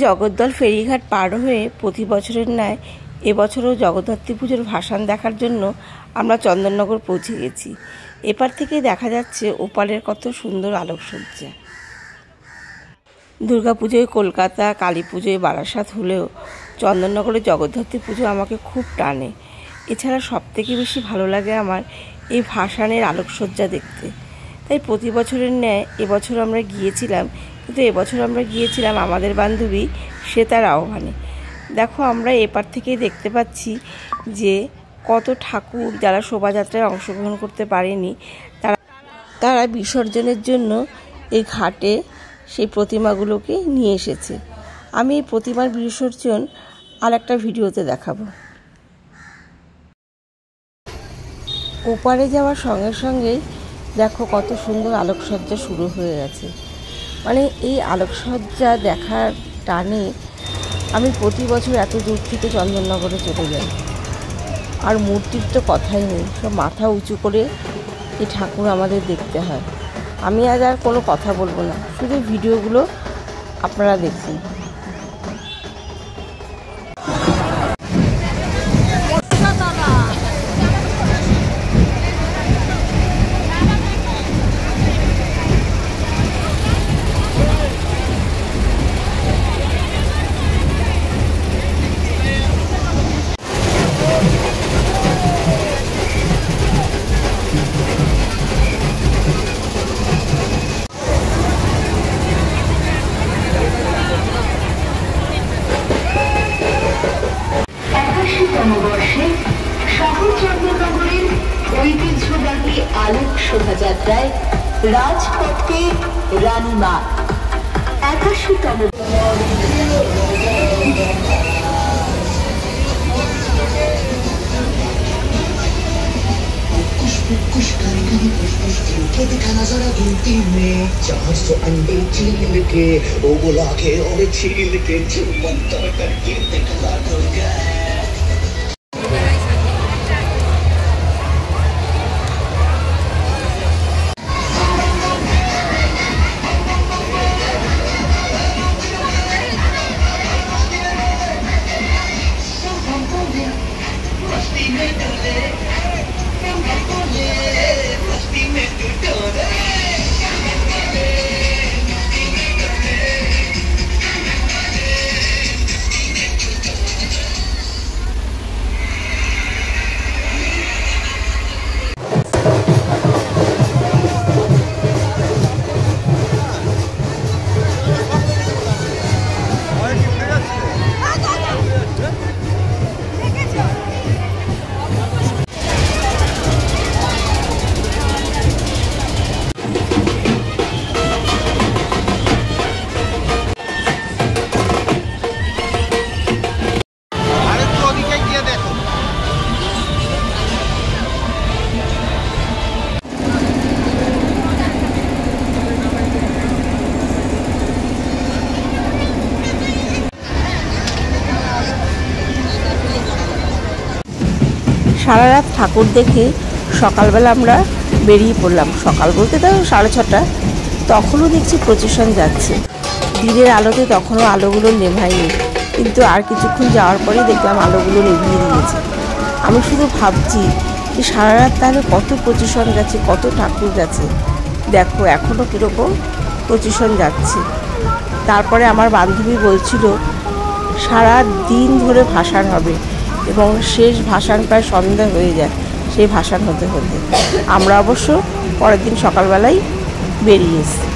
জগদ্দল ফেরিঘাট পার হয়ে প্রতি বছরের ন্যায় এবছরও জগদ্ধাত্রী পুজোর ভাসান দেখার জন্য আমরা চন্দননগর পৌঁছে গেছি। এপার থেকে দেখা যাচ্ছে ওপারের কত সুন্দর আলোকসজ্জা। দুর্গাপুজোয় কলকাতা, কালী পুজোয় বারাসাত হলেও চন্দননগরের জগদ্ধাত্রী পুজো আমাকে খুব টানে। এছাড়া সবথেকে বেশি ভালো লাগে আমার এই ভাসানের আলোকসজ্জা দেখতে। তাই প্রতি বছরের ন্যায় এবছর আমরা গিয়েছিলাম, কিন্তু এবছর আমরা গিয়েছিলাম আমাদের বান্ধবী শ্বেতার আহ্বানে। দেখো, আমরা এপার থেকেই দেখতে পাচ্ছি যে কত ঠাকুর যারা শোভাযাত্রায় অংশগ্রহণ করতে পারেনি তারা বিসর্জনের জন্য এই ঘাটে সেই প্রতিমাগুলোকে নিয়ে এসেছে। আমি এই প্রতিমার বিসর্জন আর একটা ভিডিওতে দেখাবো। ওপারে যাওয়ার সঙ্গে সঙ্গেই দেখো কত সুন্দর আলোকসজ্জা শুরু হয়ে গেছে। মানে এই আলোকসজ্জা দেখার টানে আমি প্রতি বছর এত দূর থেকে চন্দননগরে চলে যাই। আর মূর্তির তো কথাই নেই, সব মাথা উঁচু করে এই ঠাকুর আমাদের দেখতে হয়। আমি আজ আর কোনো কথা বলবো না, শুধু ভিডিওগুলো আপনারা দেখুন। শহর চন্দননগরের ঐতিহ্যবাহী আলোক শোভাযাত্রায় রাজপথকে রানীমা 81তম देखा नजारा गिनती में 400 अंडे छील के वो बुला के और छील के चुम्बन करके दिखला दूंगा। সারা রাত ঠাকুর দেখে সকালবেলা আমরা বেরিয়ে পড়লাম। সকাল বলতে তো 6:30, তখনও দেখছি প্রচেশন যাচ্ছে। দিনের আলোতে তখনও আলোগুলো নেভায়নি, কিন্তু আর কিছুক্ষণ যাওয়ার পরেই দেখলাম আলোগুলো নিভিয়ে দিয়েছে। আমি শুধু ভাবছি যে সারা রাত তাহলে কত প্রচেশন গেছে, কত ঠাকুর গেছে। দেখো এখনও কীরকম প্রচেশন যাচ্ছে। তারপরে আমার বান্ধবী বলছিল সারা দিন ধরে ভাসান হবে এবং শেষ ভাসান প্রায় সন্ধ্যা হয়ে যায় সেই ভাসান হতে হতে। আমরা অবশ্য পরের দিন সকালবেলায় বেরিয়ে এসেছি।